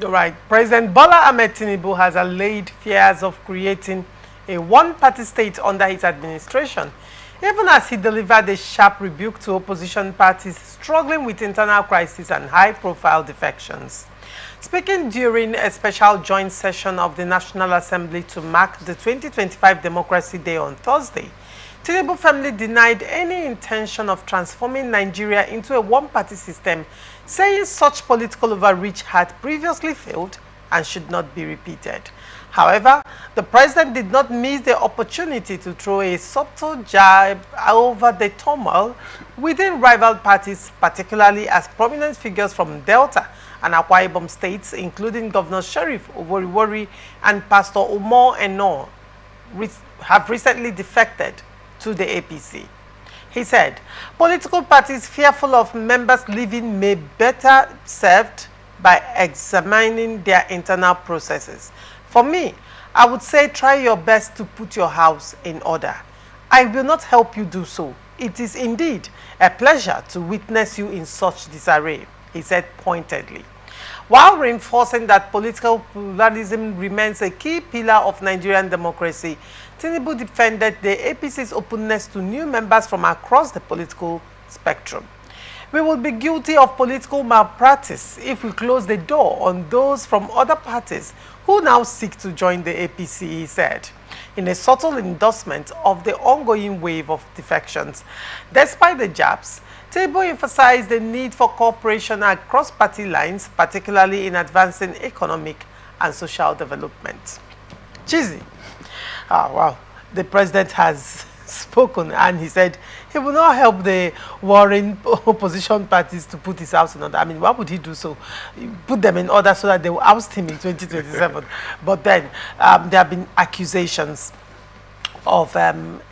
All right. President Bola Ahmed Tinubu has allayed fears of creating a one-party state under his administration, even as he delivered a sharp rebuke to opposition parties struggling with internal crises and high-profile defections. Speaking during a special joint session of the National Assembly to mark the 2025 Democracy Day on Thursday, Tinubu firmly denied any intention of transforming Nigeria into a one-party system, saying such political overreach had previously failed and should not be repeated. However, the president did not miss the opportunity to throw a subtle jab over the turmoil within rival parties, particularly as prominent figures from Delta and Akwa Ibom states, including Governor Sheriff Oborivori and Pastor Umar Eno, have recently defected to the APC. He said, political parties fearful of members leaving may better served by examining their internal processes. For me, I would say try your best to put your house in order. I will not help you do so. It is indeed a pleasure to witness you in such disarray, he said pointedly. While reinforcing that political pluralism remains a key pillar of Nigerian democracy, Tinubu defended the APC's openness to new members from across the political spectrum. We will be guilty of political malpractice if we close the door on those from other parties who now seek to join the APC, he said, in a subtle endorsement of the ongoing wave of defections. Despite the jabs, Tinubu emphasized the need for cooperation across party lines, particularly in advancing economic and social development. Cheesy. Ah, wow. The president has spoken and he said he will not help the warring opposition parties to put his house in order. I mean, why would he do so? Put them in order so that they will oust him in 2027. But then there have been accusations of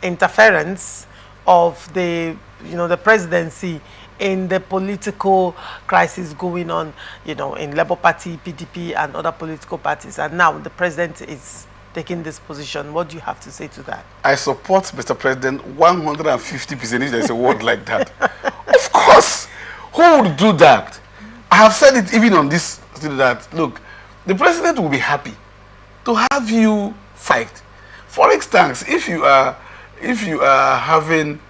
interference of the presidency in the political crisis going on, in Labour Party, PDP, and other political parties. And now the president is taking this position. What do you have to say to that? I support Mr. President 150% if there's a word like that. Of course, who would do that? I have said it even on this, that, look, the president will be happy to have you fight. For instance, if you are having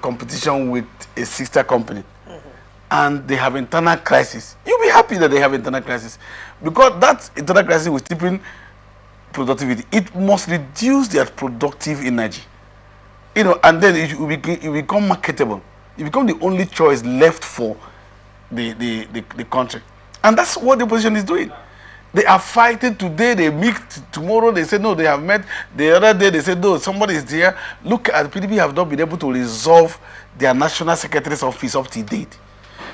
competition with a sister company and they have internal crisis, you'll be happy that they have internal crisis, because that internal crisis will deepen productivity. It must reduce their productive energy, and then it become marketable. It become the only choice left for the country, and that's what the opposition is doing. They are fighting today, they meet tomorrow, they say no, they have met. The other day they said no, somebody is there. Look at PDP have not been able to resolve their national secretary's office up to date.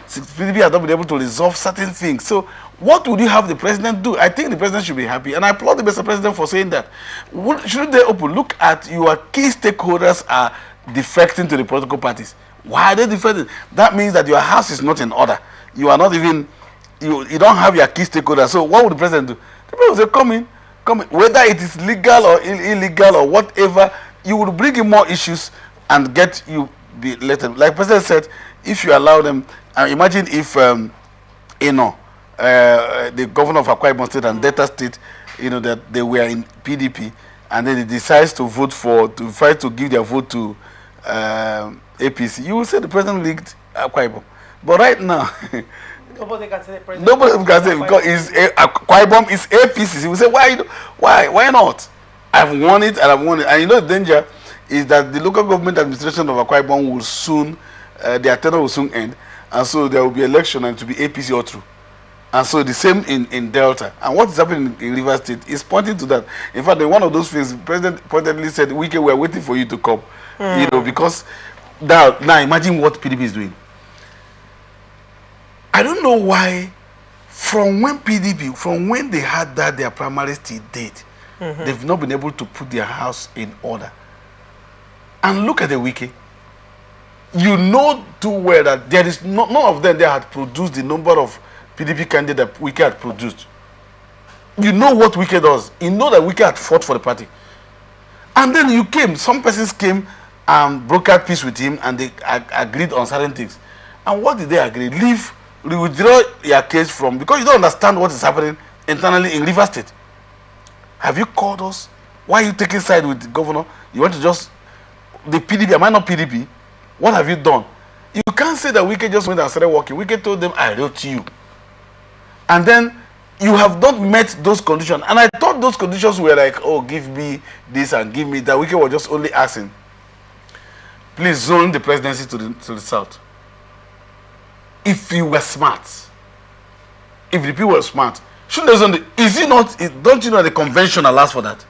PDP have not been able to resolve certain things. So what would you have the president do? I think the president should be happy, and I applaud the Mr. President for saying that. Shouldn't they open? Look at your key stakeholders are defecting to the political parties. Why are they defecting? That means that your house is not in order. You are not even, you don't have your key stakeholders. So what would the president do? The president will say, come in. Whether it is legal or illegal or whatever, you will bring in more issues and get you be elected. Like the president said, if you allow them, imagine if the governor of Akwa Ibom State and Delta State, that they were in PDP, and then they decide to fight to give their vote to APC. You will say the president leaked Akwa Ibom. But right now, nobody can say the president. Nobody can say because Akwa Ibom is APC. You will say why not? I've won it and I've won it. And the danger is that the local government administration of Akwa Ibom will soon, their tenure will soon end, and so there will be election and to be APC or through. And so the same in Delta. And what is happening in Rivers State is pointing to that. In fact, in one of those things, the president pointedly said, "Wike, we are waiting for you to come." Because now imagine what PDP is doing. I don't know why, from when they had their primary state date, they've not been able to put their house in order. And look at the Wike. You know too well that there is none of them that had produced the number of PDP candidates that Wike had produced. You know what Wike does. You know that Wike had fought for the party. And then some persons came and brokered peace with him, and they agreed on certain things. And what did they agree? Leave withdraw your case from, because you don't understand what is happening internally in Rivers State. Have you called us? Why are you taking side with the governor? You want to just, the PDP, am I not PDP? What have you done? You can't say that Wike just went and started working. Wike told them, I wrote to you. And then you have not met those conditions. And I thought those conditions were like, oh, give me this and give me that. Wike was just only asking, please zone the presidency to the south. If you were smart, if the people were smart, shouldn't they zone the, is it not, don't you know the convention allows for that?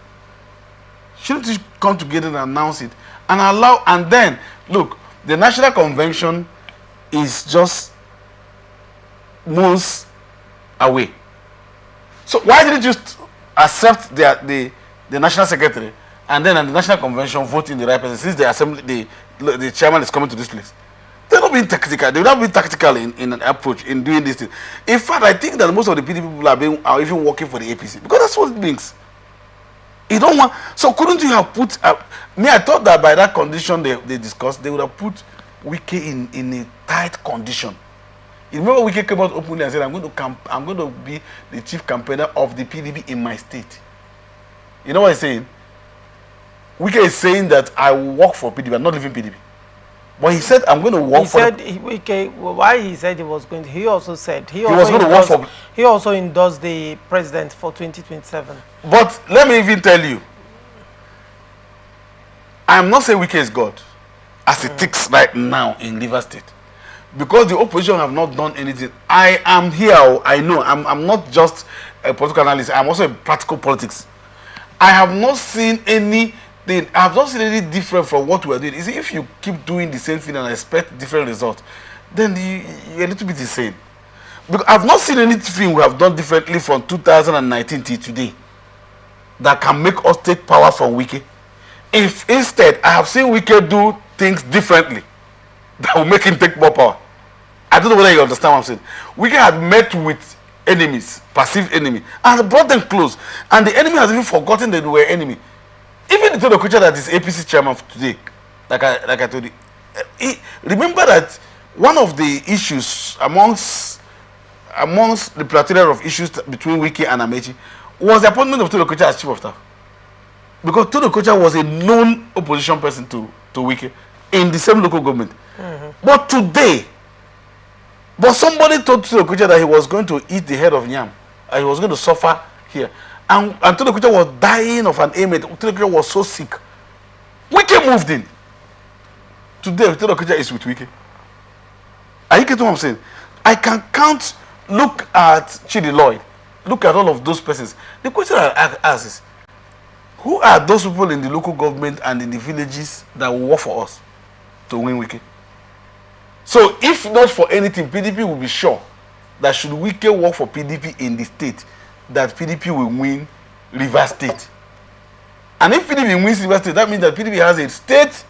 Shouldn't you come together and announce it and allow, and then, look, the National Convention is just moves away. So why didn't you accept the National Secretary and then at the National Convention vote in the right person, since the assembly, the chairman is coming to this place? They're not being tactical. They're not being tactical in an approach in doing this thing. In fact, I think that most of the PDP people are even working for the APC because that's what it means. You don't want. So couldn't you have put? Me, I thought that by that condition they discussed, they would have put Wike in a tight condition. You remember Wike came out openly and said, I'm going to be the chief campaigner of the PDP in my state. You know what he's saying? Wike is saying that I will work for PDP. I'm not leaving PDP. But he said, I'm going to work for... Wike, why he said he was going to... He also said... He was going to work for... He also endorsed the president for 2027. But let me even tell you, I am not saying Wike is God, as it ticks right now in Rivers State. Because the opposition have not done anything. I am here, I know, I'm not just a political analyst, I'm also a practical politics. I have not seen anything, I have not seen any different from what we are doing. You see, if you keep doing the same thing and expect different results, then you're a little bit insane. Because I've not seen anything we have done differently from 2019 till today that can make us take power from Wike. If instead I have seen Wike do things differently that will make him take more power. I don't know whether you understand what I'm saying. Wike had met with enemies, perceived enemy, and brought them close. And the enemy has even forgotten that they were enemy. Even the creature that is APC chairman today, like I told you, remember that one of the issues amongst the plethora of issues between Wike and Amechi was the appointment of Todo Okocha as chief of staff. Because Todo Okocha was a known opposition person to Wike in the same local government. But today, somebody told Todo Okocha that he was going to eat the head of Yam, and he was going to suffer here. And Todo Okocha was dying of an ailment. Todo Okocha was so sick. Wike moved in. Today, Todo Okocha is with Wike. Are you getting what I'm saying? I can count, look at Chidi Lloyd, look at all of those persons. The question I ask is, who are those people in the local government and in the villages that will work for us to win Wike? So if not for anything, PDP will be sure that should Wike work for PDP in the state, that PDP will win Rivers State. And if PDP wins Rivers State, that means that PDP has a state.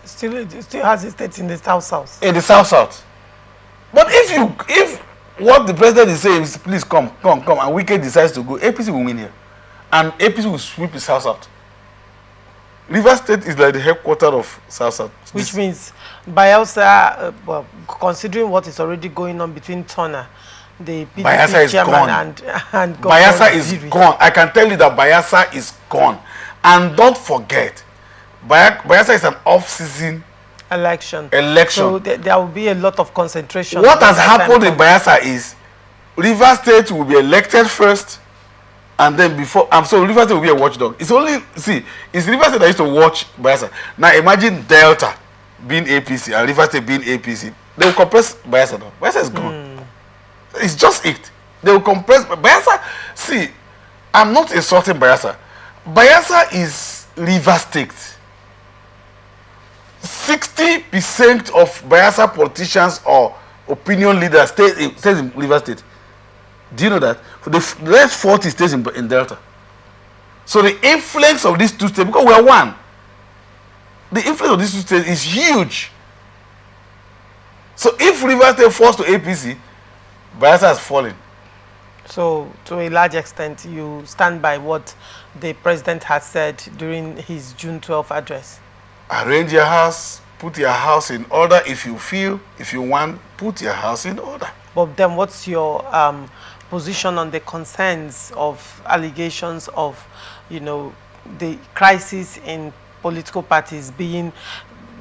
Still has a state in the south. In the south. But if what the president is saying is please come, and Wike decides to go, APC will win here. And APC will sweep the south. Rivers State is like the headquarters of south. Which means Bayelsa, well, considering what is already going on between Turner, the PDP chairman, and Bayelsa is gone. I can tell you that Bayelsa is gone. And don't forget, Bayelsa is an off-season election. So there will be a lot of concentration. What has happened in Bayelsa is Rivers State will be elected first, and then before so Rivers State will be a watchdog. It's Rivers State that used to watch Bayelsa. Now imagine Delta being APC and Rivers State being APC. They will compress Bayelsa now. Bayelsa is gone. It's just it. They will compress Bayelsa. See, I'm not insulting Bayelsa. Bayelsa is Rivers State. 60% of Bayelsa politicians or opinion leaders stays in Rivers State. Do you know that? For the rest 40 stays in Delta. So the influence of these two states, because we are one, the influence of these two states is huge. So if Rivers State falls to APC, Bayelsa has fallen. So to a large extent, you stand by what the president has said during his June 12th address. Arrange your house, put your house in order. If you want, put your house in order. But then what's your position on the concerns of allegations of, you know, the crisis in political parties being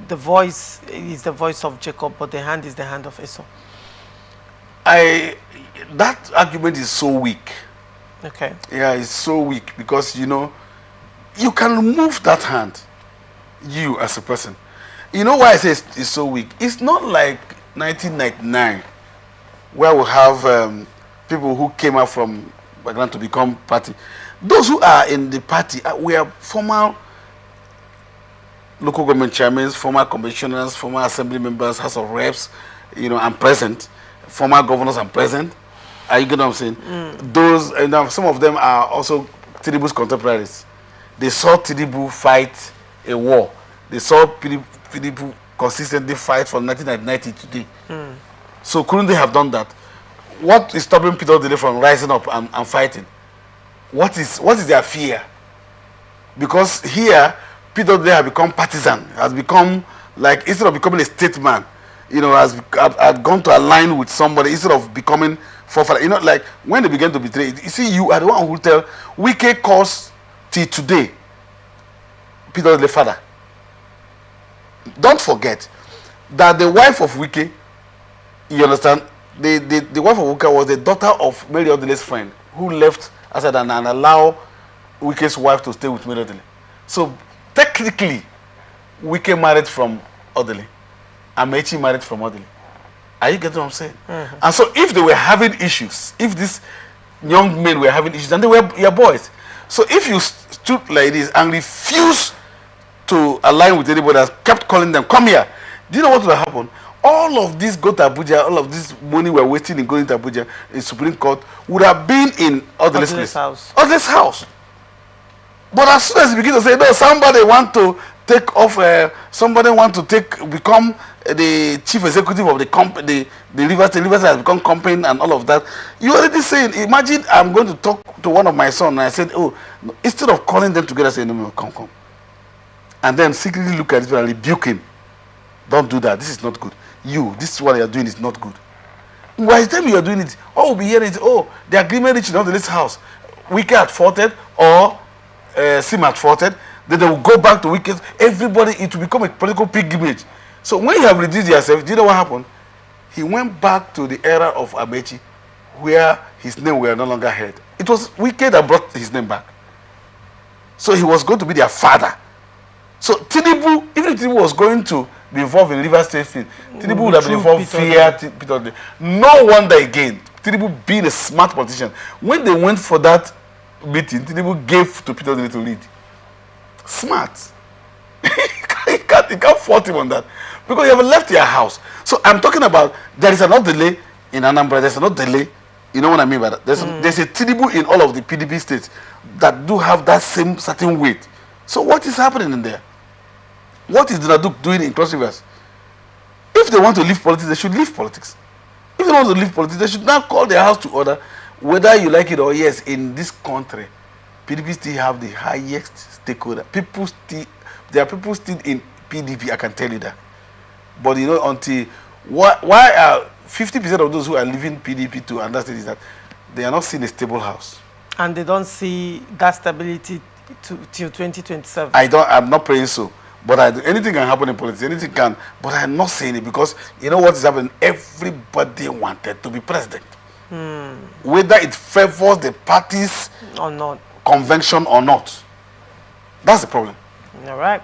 the voice is the voice of Jacob, but the hand is the hand of Esau? That argument is so weak. Okay. Yeah, it's so weak because, you know, you can remove that hand, you as a person. You know why I say it's so weak? It's not like 1999, where we have people who came out from background to become party. Those who are in the party, we are former local government chairmen, former commissioners, former assembly members, House of Reps, you know, and present, former governors and present. Are you getting what I'm saying? Those, and some of them are also Tinubu's contemporaries. They saw Tinubu fight a war. They saw Tinubu consistently fight from 1990 to today. So couldn't they have done that? What is stopping Peter Odile from rising up and fighting? What is their fear? Because here, Peter Odile has become partisan, has become, like, instead of becoming a statesman, you know, has gone to align with somebody instead of becoming forefather. You know, like when they begin to betray, you see, you are the one who tell Wike calls till today Peter Odile father. Don't forget that the wife of Wike, you understand, the wife of Wike was the daughter of Mary Odile's friend who left aside and allow Wike's wife to stay with Mary Odile. So technically, Wike married from Odile. Amechi married from Odile. Are you getting what I'm saying? And so if they were having issues, if these young men were having issues, and they were your boys. So if you stood like this and refused to align with anybody else, kept calling them, come here, do you know what will happen? All of this go to Abuja, all of this money we're wasting in going to Abuja, in Supreme Court, would have been in Odile's house. Odile's house. But as soon as you begin to say, no, somebody want to take off, become the chief executive of the company, the Rivers has become company and all of that. You already saying, imagine I'm going to talk to one of my sons and I said, oh, instead of calling them together, say, no, come. And then secretly look at it and rebuke him. Don't do that. This is not good. This is what you're doing is not good. By the time you're doing it, all will be hearing it, oh, the agreement reached in this house. Wike had faulted or Sim had faulted. Then they will go back to Wike. Everybody, it will become a political pilgrimage. So when you have reduced yourself, do you know what happened? He went back to the era of Amechi, where his name were no longer heard. It was Wike that brought his name back. So he was going to be their father. So Tinubu, even if Tinubu was going to be involved in River State field, Tinubu would have been involved via Peter Odile. No wonder again, Tinubu being a smart politician, when they went for that meeting, Tinubu gave to Peter Odile to lead. Smart. You can't fault him on that. Because you have left your house. So I'm talking about, there is another delay in Anambra, there's another delay, you know what I mean by that? There's a Tinubu in all of the PDP states that do have that same certain weight. So what is happening in there? What is Dunaduk doing in Cross Rivers? If they want to leave politics, they should leave politics. If they want to leave politics, they should now call their house to order, whether you like it or yes, in this country, PDP still have the highest stakeholder. There are people still in PDP, I can tell you that. But you know, until why are 50% of those who are leaving PDP to understand is that they are not seeing a stable house. And they don't see that stability till 2027. I'm not praying so. But anything can happen in politics, anything can. But I'm not saying it because you know what is happening? Everybody wanted to be president. Whether it favors the parties or not, convention or not. That's the problem. All right.